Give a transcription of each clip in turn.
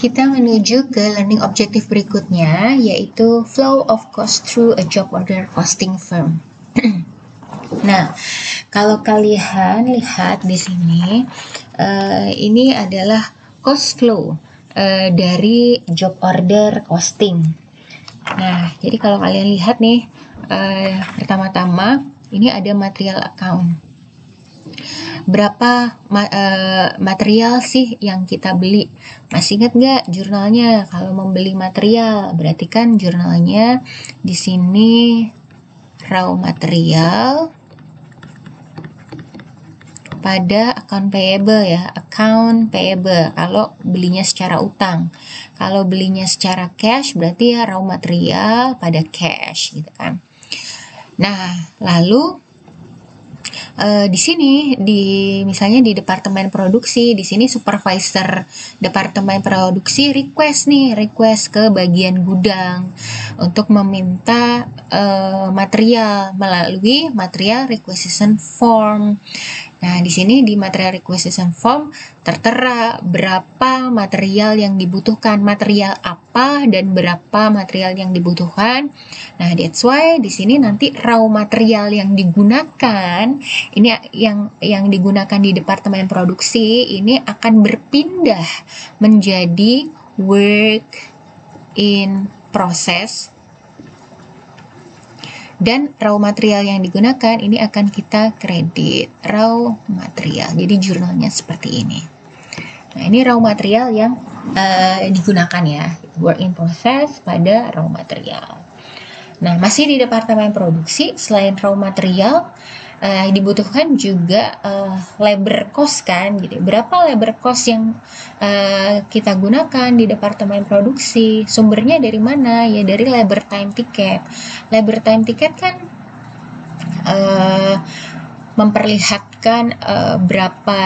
Kita menuju ke learning objective berikutnya, yaitu flow of cost through a job order costing firm. Nah, kalau kalian lihat di sini, ini adalah cost flow dari job order costing. Nah, jadi kalau kalian lihat nih, pertama-tama ini ada material account. Berapa material sih yang kita beli? Masih ingat nggak jurnalnya? Kalau membeli material, berarti kan jurnalnya di sini raw material pada account payable ya, account payable kalau belinya secara utang. Kalau belinya secara cash berarti ya raw material pada cash gitu kan. Nah, lalu di sini misalnya di departemen produksi, di sini supervisor departemen produksi request ke bagian gudang untuk meminta material melalui material requisition form. Nah, di sini di material requisition form tertera berapa material yang dibutuhkan, material apa dan berapa material yang dibutuhkan. Nah, that's why di sini nanti raw material yang digunakan, ini yang digunakan di departemen produksi ini akan berpindah menjadi work in process. Dan raw material yang digunakan ini akan kita kredit raw material. Jadi jurnalnya seperti ini. Nah, ini raw material yang digunakan ya, work in process pada raw material. Nah, masih di departemen produksi, selain raw material dibutuhkan juga labor cost kan, gitu. Berapa labor cost yang kita gunakan di departemen produksi? Sumbernya dari mana? Ya dari labor time ticket. Labor time ticket kan memperlihatkan berapa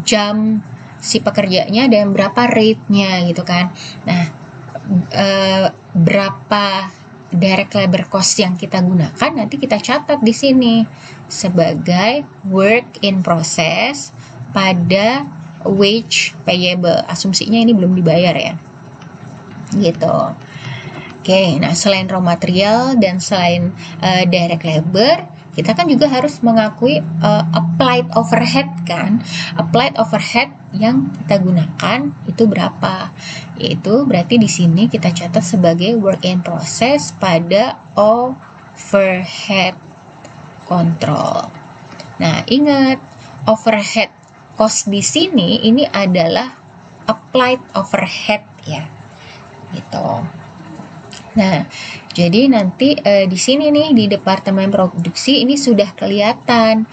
jam si pekerjanya dan berapa rate-nya gitu kan. Nah, berapa direct labor cost yang kita gunakan nanti kita catat di sini sebagai work in process pada wage payable. Asumsinya ini belum dibayar ya. Gitu. Oke, nah selain raw material dan selain direct labor, kita kan juga harus mengakui applied overhead kan. Applied overhead yang kita gunakan itu berapa? Yaitu berarti di sini kita catat sebagai work in process pada overhead control. Nah, ingat overhead cost di sini ini adalah applied overhead ya. Gitu. Nah, jadi nanti di sini nih di departemen produksi ini sudah kelihatan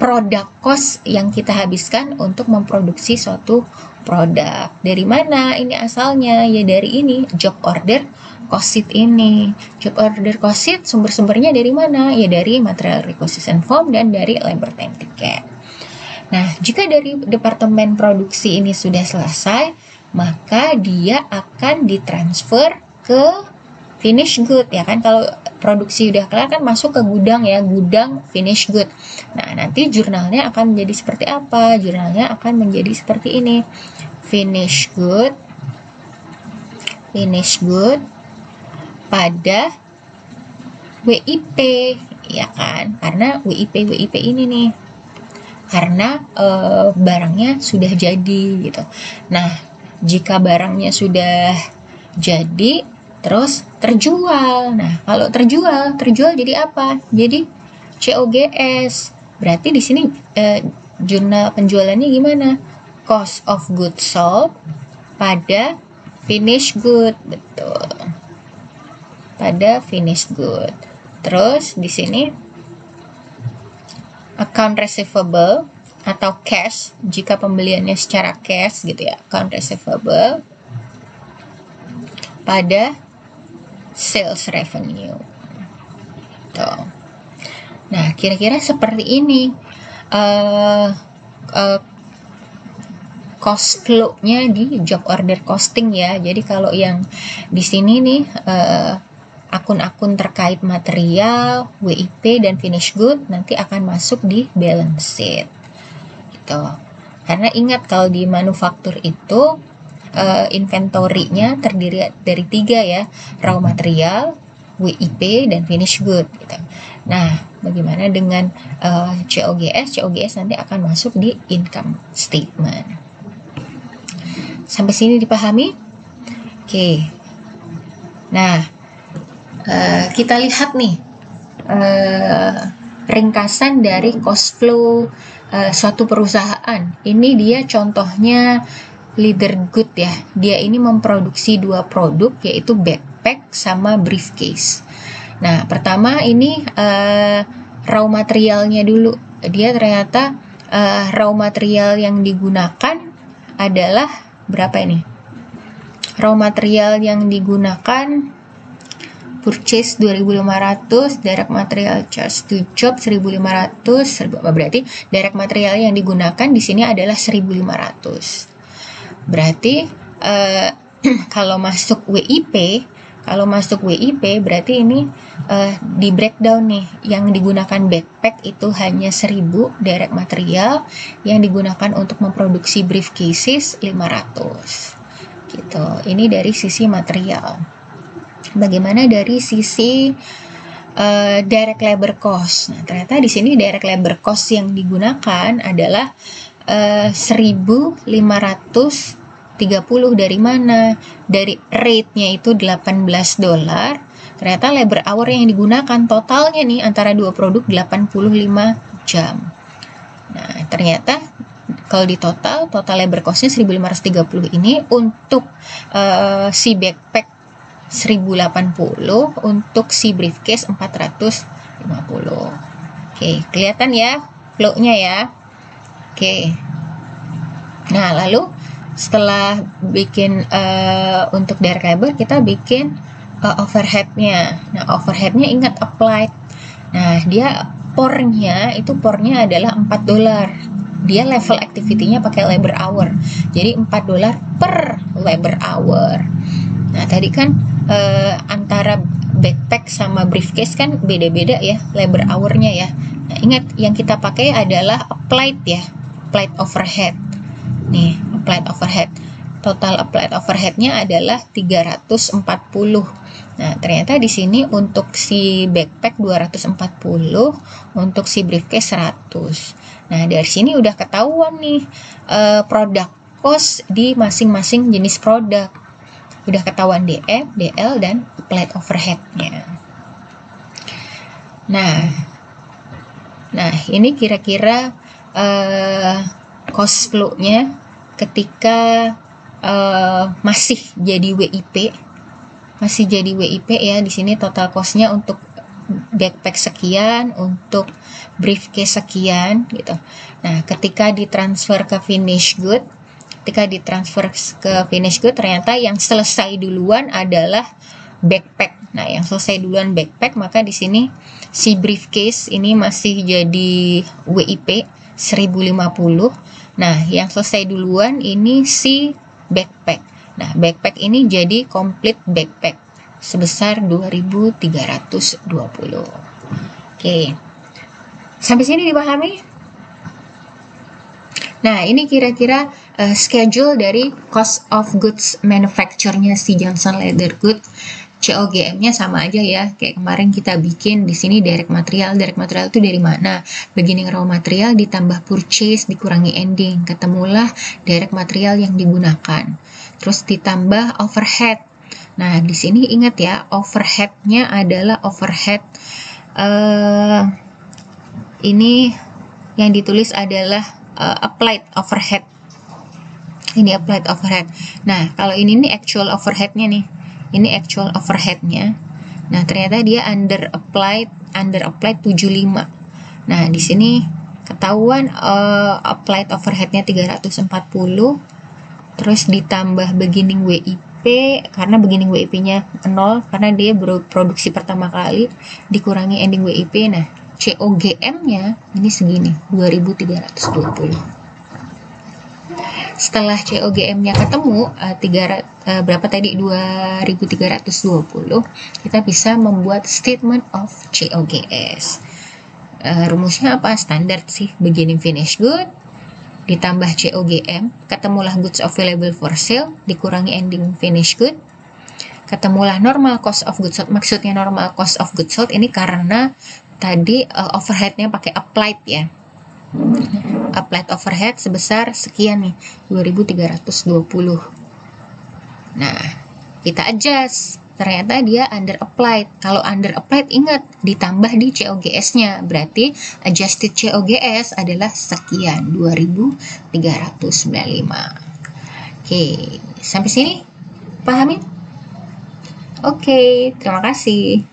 produk cost yang kita habiskan untuk memproduksi suatu produk. Dari mana ini asalnya? Ya dari ini job order cost sheet ini. Job order cost sheet sumber-sumbernya dari mana? Ya dari material requisition form dan dari labor time ticket. Nah, jika dari departemen produksi ini sudah selesai, maka dia akan ditransfer ke finish good ya kan. Kalau produksi udah kelar kan masuk ke gudang ya, gudang finish good. Nah, nanti jurnalnya akan menjadi seperti apa? Jurnalnya akan menjadi seperti ini. Finish good pada WIP ya kan. Karena WIP ini nih. Karena barangnya sudah jadi gitu. Nah, jika barangnya sudah jadi terus terjual. Nah, kalau terjual jadi apa? Jadi COGS. Berarti di sini jurnal penjualannya gimana? Cost of goods sold pada finish good, betul. Pada finish good. Terus di sini account receivable atau cash jika pembeliannya secara cash gitu ya, account receivable pada sales revenue. Tuh. Nah, kira-kira seperti ini cost flow-nya di job order costing ya. Jadi kalau yang di sini nih akun-akun terkait material, WIP dan finish good nanti akan masuk di balance sheet. Gitu. Karena ingat kalau di manufaktur itu inventory-nya terdiri dari 3 ya, raw material, WIP, dan finish good gitu. Nah, bagaimana dengan COGS? COGS nanti akan masuk di income statement. Sampai sini dipahami? Oke. Nah, kita lihat nih ringkasan dari cost flow suatu perusahaan. Ini dia contohnya leather good ya. Dia ini memproduksi 2 produk, yaitu backpack sama briefcase. Nah, pertama ini raw materialnya dulu. Dia ternyata raw material yang digunakan adalah berapa ini? Raw material yang digunakan purchase 2.500, direct material charge to job 1.500, berarti direct material yang digunakan di sini adalah 1.500. Berarti kalau masuk WIP berarti ini di breakdown nih, yang digunakan backpack itu hanya 1.000 direct material, yang digunakan untuk memproduksi briefcases 500 gitu. Ini dari sisi material. Bagaimana dari sisi direct labor cost? Nah, ternyata di sini direct labor cost yang digunakan adalah 1.530. Dari mana? Dari rate-nya itu $18. Ternyata labor hour yang digunakan totalnya nih antara 2 produk 85 jam. Nah, ternyata kalau di total labor cost-nya 1.530 ini untuk si backpack 1.080, untuk si briefcase 450. Oke, kelihatan ya flow-nya ya. Oke. Nah, lalu setelah bikin untuk direct labor, kita bikin overhead-nya. Nah, overhead-nya ingat applied. Nah, dia pornya adalah $4. Dia level activity-nya pakai labor hour. Jadi $4 per labor hour. Nah, tadi kan antara backpack sama briefcase kan beda-beda ya labor hour-nya ya. Nah, ingat yang kita pakai adalah applied ya, applied overhead. Nih, applied overhead. Total applied overhead-nya adalah 340. Nah, ternyata di sini untuk si backpack 240, untuk si briefcase 100. Nah, dari sini udah ketahuan nih product cost di masing-masing jenis produk. Udah ketahuan DM, DL, dan applied overhead-nya. Nah, ini kira-kira cost flow-nya ketika masih jadi WIP. Ya. Di sini total cost-nya untuk backpack sekian, untuk briefcase sekian gitu. Nah, ketika ditransfer ke finish good, ternyata yang selesai duluan adalah backpack. Nah, yang selesai duluan backpack, maka di sini si briefcase ini masih jadi WIP 1.050. Nah, yang selesai duluan ini si backpack. Nah, backpack ini jadi complete backpack sebesar 2.320. Oke. Sampai sini dipahami? Nah, ini kira-kira schedule dari cost of goods manufacture-nya si Johnson Leather Goods. COGM-nya sama aja ya, kayak kemarin kita bikin di sini direct material. Direct material itu dari mana? Beginning raw material ditambah purchase dikurangi ending, ketemulah direct material yang digunakan. Terus ditambah overhead. Nah, di sini ingat ya, overhead-nya adalah overhead ini yang ditulis adalah applied overhead. Ini applied overhead. Nah, kalau ini nih actual overhead-nya nih. Ini actual overhead-nya. Nah, ternyata dia under applied 75. Nah, di sini ketahuan applied overhead-nya 340. Terus ditambah beginning WIP, karena beginning WIP-nya 0 karena dia produksi pertama kali, dikurangi ending WIP. Nah, COGM-nya ini segini, 2.320. Setelah COGM-nya ketemu berapa tadi, 2.320, kita bisa membuat statement of COGS. Rumusnya apa? Standar sih, beginning finish good ditambah COGM, ketemulah goods available for sale, dikurangi ending finished good, ketemulah normal cost of goods sold. Maksudnya normal cost of goods sold ini karena tadi overheadnya pakai applied ya. Applied overhead sebesar sekian nih, 2320. Nah, kita adjust. Ternyata dia under applied. Kalau under applied ingat ditambah di COGS-nya. Berarti adjusted COGS adalah sekian, 2395. Oke, sampai sini pahamin? Oke, terima kasih.